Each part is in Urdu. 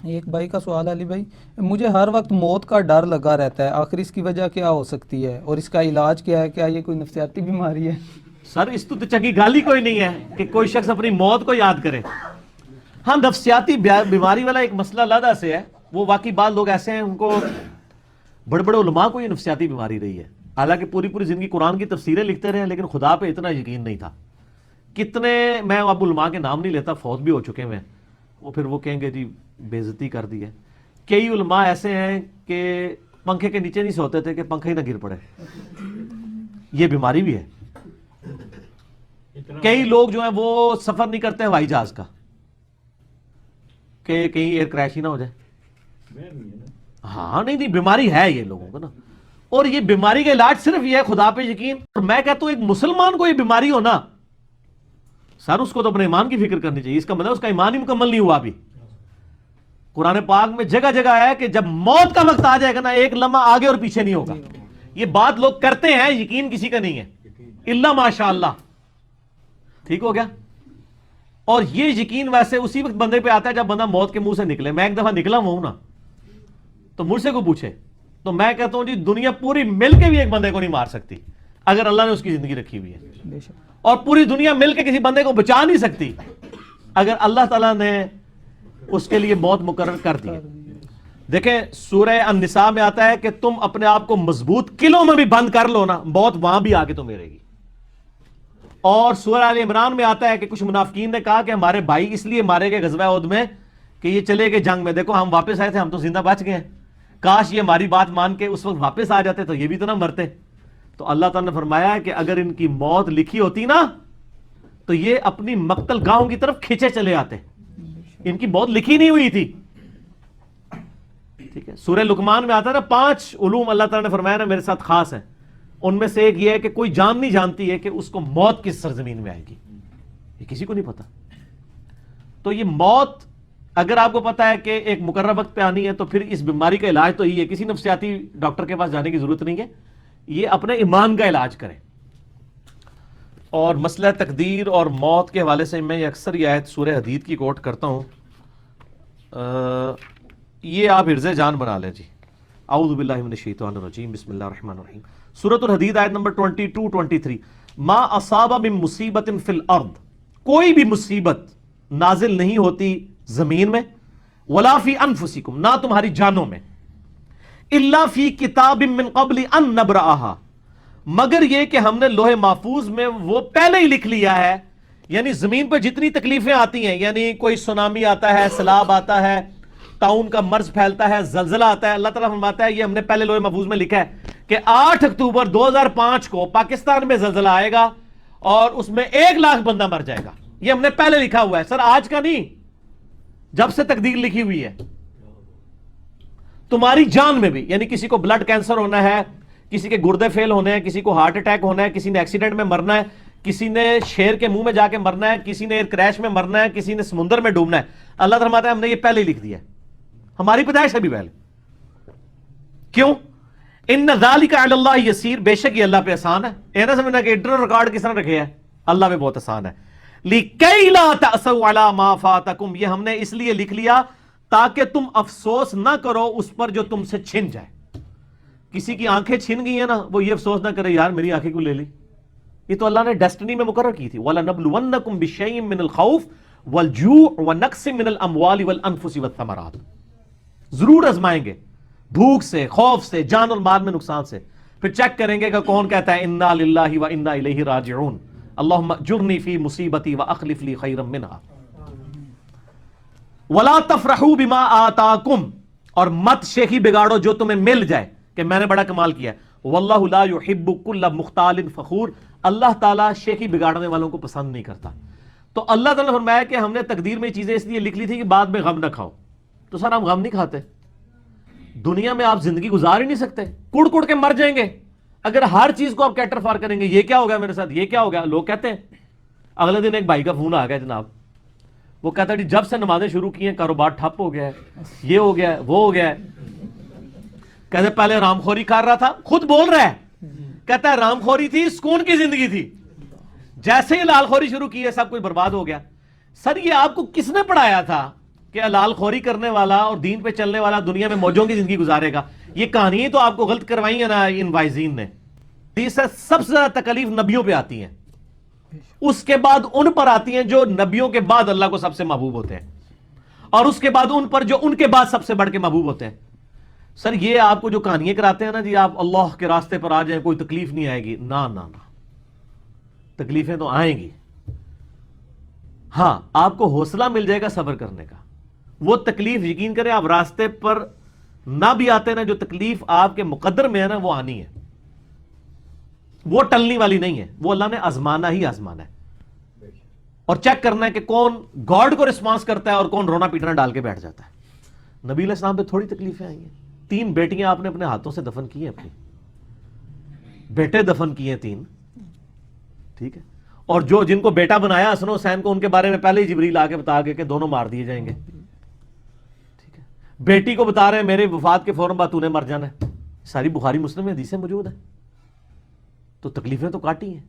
ایک بھائی کا سوال علی بھائی، مجھے ہر وقت موت کا ڈر لگا رہتا ہے، آخر اس کی وجہ کیا ہو سکتی ہے اور اس کا علاج کیا ہے؟ کیا یہ کوئی نفسیاتی بیماری ہے؟ سر اس تو چنگی گالی کوئی نہیں ہے کہ کوئی شخص اپنی موت کو یاد کرے. ہاں نفسیاتی بیماری والا ایک مسئلہ علیحدہ سے ہے، وہ واقعی بعض لوگ ایسے ہیں ان کو بڑے بڑے علماء کو یہ نفسیاتی بیماری رہی ہے، حالانکہ پوری پوری زندگی قرآن کی تفسیریں لکھتے رہے لیکن خدا پہ اتنا یقین نہیں تھا. کتنے، میں اب علماء کے نام نہیں لیتا، فوت بھی ہو چکے ہیں، وہ پھر وہ کہیں گے جی بے عزتی کر دی ہے. کئی علماء ایسے ہیں کہ پنکھے کے نیچے نہیں سوتے تھے کہ پنکھا ہی نہ گر پڑے، یہ بیماری بھی ہے. کئی لوگ جو ہیں وہ سفر نہیں کرتے ہوائی جہاز کا کہ کہیں ایئر کریش ہی نہ ہو جائے. ہاں نہیں بیماری ہے یہ لوگوں کو نا، اور یہ بیماری کا علاج صرف یہ ہے خدا پہ یقین. اور میں کہتا ہوں ایک مسلمان کو یہ بیماری ہو نا سر، اس کو تو اپنے ایمان کی فکر کرنی چاہیے. اس کا مطلب اس کا ایمان ہی مکمل نہیں ہوا ابھی. قرآن پاک میں جگہ جگہ ہے کہ جب موت کا وقت آ جائے گا نا ایک لمحہ آگے اور پیچھے نہیں ہوگا. یہ بات لوگ کرتے ہیں، یقین کسی کا نہیں ہے الا ماشاء اللہ. ٹھیک ہو گیا؟ اور یہ یقین ویسے اسی وقت بندے پہ آتا ہے جب بندہ موت کے منہ سے نکلے. میں ایک دفعہ نکلا ہوں نا تو مجھ سے کو پوچھے تو میں کہتا ہوں جی دنیا پوری مل کے بھی ایک بندے کو نہیں مار سکتی اگر اللہ نے اس کی زندگی رکھی ہوئی ہے، اور پوری دنیا مل کے کسی بندے کو بچا نہیں سکتی اگر اللہ تعالیٰ نے اس کے لیے موت مقرر کر دی. دیکھیں سورہ النساء میں آتا ہے کہ تم اپنے آپ کو مضبوط قلعوں میں بھی بند کر لو نا، موت وہاں بھی آ کے تمہیں رہے گی. اور سورہ آل عمران میں آتا ہے کہ کچھ منافقین نے کہا کہ ہمارے بھائی اس لیے مارے گئے غزوہ احد میں کہ یہ چلے گئے جنگ میں، دیکھو ہم واپس آئے تھے، ہم تو زندہ بچ گئے ہیں، کاش یہ ہماری بات مان کے اس وقت واپس آ جاتے تو یہ بھی تو نہ مرتے. تو اللہ تعالیٰ نے فرمایا کہ اگر ان کی موت لکھی ہوتی نا تو یہ اپنی مقتل گاہوں کی طرف کھینچے چلے آتے. ان کی موت لکھی نہیں ہوئی تھی. ٹھیک ہے، سورہ لقمان میں آتا ہے نا 5 علوم اللہ تعالیٰ نے فرمایا نا میرے ساتھ خاص ہے، ان میں سے ایک یہ ہے کہ کوئی جان نہیں جانتی ہے کہ اس کو موت کس سرزمین میں آئے گی، یہ کسی کو نہیں پتا. تو یہ موت اگر آپ کو پتا ہے کہ ایک مقررہ وقت پہ آنی ہے تو پھر اس بیماری کا علاج تو یہ ہے، کسی نفسیاتی ڈاکٹر کے پاس جانے کی ضرورت نہیں ہے، یہ اپنے ایمان کا علاج کریں. اور مسئلہ تقدیر اور موت کے حوالے سے میں اکثر یہ آیت سورہ حدید کی کوٹ کرتا ہوں، یہ آپ حرز جان بنا لیں جی. اعوذ باللہ من الشیطان الرجیم، بسم اللہ الرحمن الرحیم. سورۃ الحدید آیت نمبر 22-23. ما اصاب من مصیبت فی الارض، کوئی بھی مصیبت نازل نہیں ہوتی زمین میں، ولا فی انفسکم، نہ تمہاری جانوں میں، الا فی کتاب من قبل ان نبرأہا، مگر یہ کہ ہم نے لوح محفوظ میں وہ پہلے ہی لکھ لیا ہے. یعنی زمین پر جتنی تکلیفیں آتی ہیں، یعنی کوئی سونامی آتا ہے، سیلاب آتا ہے، طاعون کا مرض پھیلتا ہے، زلزلہ آتا ہے، اللہ تعالیٰ فرماتا ہے یہ ہم نے پہلے لوح محفوظ میں لکھا ہے کہ 8 اکتوبر 2005 کو پاکستان میں زلزلہ آئے گا اور اس میں 1 لاکھ بندہ مر جائے گا. یہ ہم نے پہلے لکھا ہوا ہے سر، آج کا نہیں، جب سے تقدیر لکھی ہوئی ہے. تمہاری جان میں بھی، یعنی کسی کو بلڈ کینسر ہونا ہے، کسی کے گردے فیل ہونے ہیں، کسی کو ہارٹ اٹیک ہونا ہے، کسی نے ایکسیڈنٹ میں مرنا ہے، کسی نے شیر کے منہ میں جا کے مرنا ہے، کسی نے ایئر کریش میں مرنا ہے، کسی نے سمندر میں ڈوبنا ہے. اللہ فرماتا ہے ہم نے یہ پہلے ہی لکھ دیا ہے، ہماری پیدائش ہے بھی پہلے. کیوں؟ ان ذالک علی اللہ یسیر، بے شک یہ اللہ پہ آسان ہے. یہ نہ سمجھنا کہ انٹرنل ریکارڈ کس طرح رکھے ہے، اللہ پہ بہت آسان ہے. لِكَيْ لَا تَأْسَوْا عَلَى مَا فَاتَكُمْ، یہ ہم نے اس لیے لکھ لیا تاکہ تم افسوس نہ کرو اس پر جو تم سے چھن جائے. کسی کی آنکھیں چھن گئی ہیں نا، وہ یہ افسوس نہ کرے یار میری آنکھیں کو لے لی، یہ تو اللہ نے ڈیسٹنی میں مقرر کی تھی. وَلَنَبْلُوَنَّكُمْ بِشَيْءٍ مِّنَ الْخَوْفِ وَالْجُوعِ وَنَقْصٍ مِّنَ الْأَمْوَالِ وَالْأَنفُسِ وَالثَّمَرَاتِ، ضرور آزمائیں گے بھوک سے، خوف سے، جان اور مال میں نقصان سے. پھر چیک کریں گے کہ کون کہتا ہے اِنَّا لِلَّهِ وَإِنَّا إِلَيْهِ رَاجِعُونَ، اللہم اجرنی فی مصیبتی واخلف لی خیرا منہا. ولا تفرحوا بما آتاکم، اور مت شیخی بگاڑو جو تمہیں مل جائے کہ میں نے بڑا کمال کیا ہے. واللہ لا یحب کل مختال فخور، اللہ تعالیٰ شیخی بگاڑنے والوں کو پسند نہیں کرتا. تو اللہ تعالیٰ نے فرمایا کہ ہم نے تقدیر میں چیزیں اس لیے لکھ لی تھی کہ بعد میں غم نہ کھاؤ. تو سر ہم غم نہیں کھاتے، دنیا میں آپ زندگی گزار ہی نہیں سکتے، کڑ کڑ کے مر جائیں گے اگر ہر چیز کو آپ کیٹر فار کریں گے. یہ کیا ہو گیا میرے ساتھ، یہ کیا ہو گیا. لوگ کہتے ہیں، اگلے دن ایک بھائی کا فون آ گیا جناب، وہ کہتا ہے جب سے نمازیں شروع کی ہیں کاروبار ٹھپ ہو گیا ہے، یہ ہو گیا ہے، وہ ہو گیا ہے. کہتے پہلے رام خوری کر رہا تھا، خود بول رہا ہے، کہتا ہے رام خوری تھی، سکون کی زندگی تھی، جیسے ہی لال خوری شروع کی ہے سب کچھ برباد ہو گیا. سر یہ آپ کو کس نے پڑھایا تھا کہ حلال خوری کرنے والا اور دین پہ چلنے والا دنیا میں موجوں کی زندگی گزارے گا. یہ کہانی تو آپ کو غلط کروائی ہیں نا ان وائزین نے. اس سے سب سے زیادہ تکلیف نبیوں پہ آتی ہیں, اس کے بعد ان پر آتی ہیں جو نبیوں کے بعد اللہ کو سب سے محبوب ہوتے ہیں, اور اس کے بعد ان پر جو ان کے بعد سب سے بڑھ کے محبوب ہوتے ہیں. سر یہ آپ کو جو کہانیاں کراتے ہیں نا جی آپ اللہ کے راستے پر آ جائیں کوئی تکلیف نہیں آئے گی, نہ نہ نہ, تکلیفیں تو آئیں گی. ہاں آپ کو حوصلہ مل جائے گا صبر کرنے کا. وہ تکلیف یقین کریں آپ راستے پر نہ بھی آتے نا, جو تکلیف آپ کے مقدر میں ہے نا وہ آنی ہے, وہ ٹلنے والی نہیں ہے, وہ اللہ نے آزمانا ہی آزمانا ہے. اور چیک کرنا ہے کہ کون گاڈ کو رسپانس کرتا ہے اور کون رونا پیٹنا ڈال کے بیٹھ جاتا ہے. نبی علیہ السلام پہ تھوڑی تکلیفیں آئی ہیں. 3 بیٹیاں آپ نے اپنے ہاتھوں سے دفن کی ہیں, اپنی بیٹے دفن کیے 3, ٹھیک ہے. اور جو جن کو بیٹا بنایا حسن حسین کو, ان کے بارے میں پہلے ہی جبریل آ کے بتا گئے کہ دونوں مار دیے جائیں گے, ٹھیک ہے. بیٹی کو بتا رہے ہیں میرے وفات کے فوراً بعد تو نے مر جانا ہے. ساری بخاری مسلم میں حدیثیں موجود ہیں. تو تکلیفیں تو کاٹی ہیں.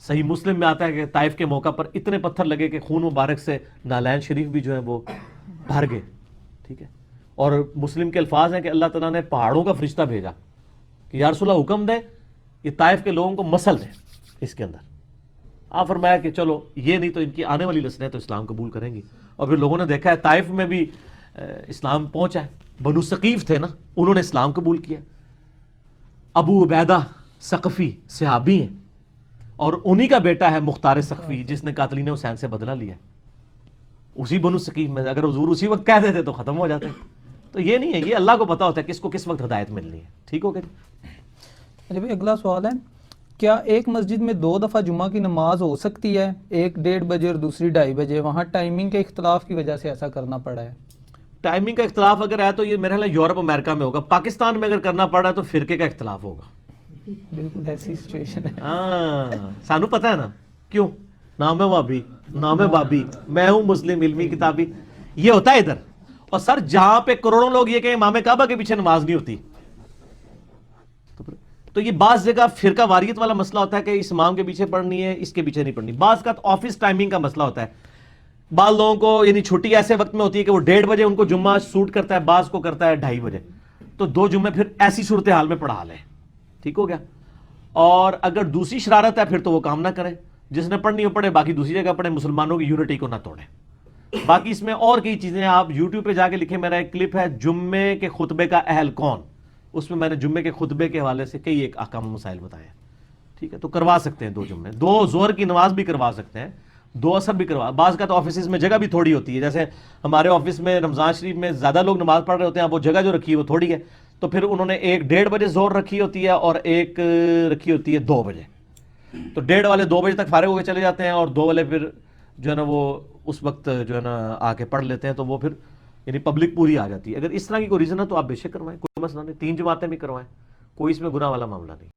صحیح مسلم میں آتا ہے کہ طائف کے موقع پر اتنے پتھر لگے کہ خون مبارک سے نالین شریف بھی جو ہے وہ بھر گئے, ٹھیک ہے. اور مسلم کے الفاظ ہیں کہ اللہ تعالیٰ نے پہاڑوں کا فرشتہ بھیجا کہ یا رسول اللہ حکم دے یہ طائف کے لوگوں کو مسل دیں اس کے اندر. آپ فرمایا کہ چلو یہ نہیں تو ان کی آنے والی نسلیں تو اسلام قبول کریں گی. اور پھر لوگوں نے دیکھا ہے طائف میں بھی اسلام پہنچا ہے. بنو ثقیف تھے نا, انہوں نے اسلام قبول کیا. ابو عبیدہ ثقفی صحابی ہیں, اور انہی کا بیٹا ہے مختار ثقفی جس نے قاتلین حسین سے بدلہ لیا. اسی بنو ثقیف میں اگر حضور اسی وقت کہہ دیتے تو ختم ہو جاتے. تو یہ نہیں ہے, یہ اللہ کو پتا ہوتا ہے کس کو کس وقت ہدایت ملنی ہے. ٹھیک ہو گیا. اچھا بھائی اگلا سوال ہے, کیا ایک مسجد میں 2 دفعہ جمعہ کی نماز ہو سکتی ہے, ایک 1:30 بجے اور دوسری 2:30 بجے؟ وہاں ٹائمنگ کے اختلاف کی وجہ سے ایسا کرنا پڑا ہے. ٹائمنگ کا اختلاف اگر ہے تو یہ میرے خیال یورپ امریکہ میں ہوگا. پاکستان میں اگر کرنا پڑا تو فرقے کا اختلاف ہوگا. بالکل ایسی سچویشن ہے. ہاں سانو پتہ ہے نا کیوں, نام ہے وابی, نام ہے بابی, میں ہوں مسلم علمی کتابی, یہ ہوتا ہے ادھر. اور سر جہاں پہ کروڑوں لوگ یہ کہیں امام کعبہ کے پیچھے نماز نہیں ہوتی, تو یہ بعض جگہ فرقہ واریت والا مسئلہ ہوتا ہے کہ اس امام کے پیچھے پڑھنی ہے اس کے پیچھے نہیں پڑھنی. بعض کا آفس ٹائمنگ کا مسئلہ ہوتا ہے. بعض لوگوں کو یعنی چھٹی ایسے وقت میں ہوتی ہے کہ وہ 1:30 بجے ان کو جمعہ سوٹ کرتا ہے, بعض کو کرتا ہے 2:30 بجے. تو 2 جمعے پھر ایسی صورتحال میں پڑھا لیں. ٹھیک ہو گیا. اور اگر دوسری شرارت ہے پھر تو وہ کام نہ کریں, جس نے پڑھنی ہو پڑھے, باقی دوسری جگہ پڑھے. مسلمانوں کی یونٹی کو نہ توڑیں. باقی اس میں اور کئی چیزیں آپ یوٹیوب پہ جا کے لکھیں. میرا ایک کلپ ہے جمعے کے خطبے کا اہل کون, اس میں نے جمعے کے خطبے کے حوالے سے کئی ایک احکام مسائل بتائے. ٹھیک ہے, تو کروا سکتے ہیں 2 جمعے, 2 ظہر کی نماز بھی کروا سکتے ہیں, 2 عصر بھی کروا. بعض کا تو آفیسز میں جگہ بھی تھوڑی ہوتی ہے, جیسے ہمارے آفس میں رمضان شریف میں زیادہ لوگ نماز پڑھ رہے ہوتے ہیں, وہ جگہ جو رکھی ہے وہ تھوڑی ہے, تو پھر انہوں نے ایک 1:30 بجے ظہر رکھی ہوتی ہے اور ایک رکھی ہوتی ہے 2 بجے. تو 1:30 والے 2 بجے تک فارغ ہو کے چلے جاتے ہیں, اور 2 والے پھر جو ہے نا وہ اس وقت جو ہے نا آ کے پڑھ لیتے ہیں. تو وہ پھر یعنی پبلک پوری آ جاتی ہے. اگر اس طرح کی کوئی ریزن ہے تو آپ بے شک کروائیں, کوئی مسئلہ نہیں. 3 جماعتیں بھی کروائیں, کوئی اس میں گناہ والا معاملہ نہیں.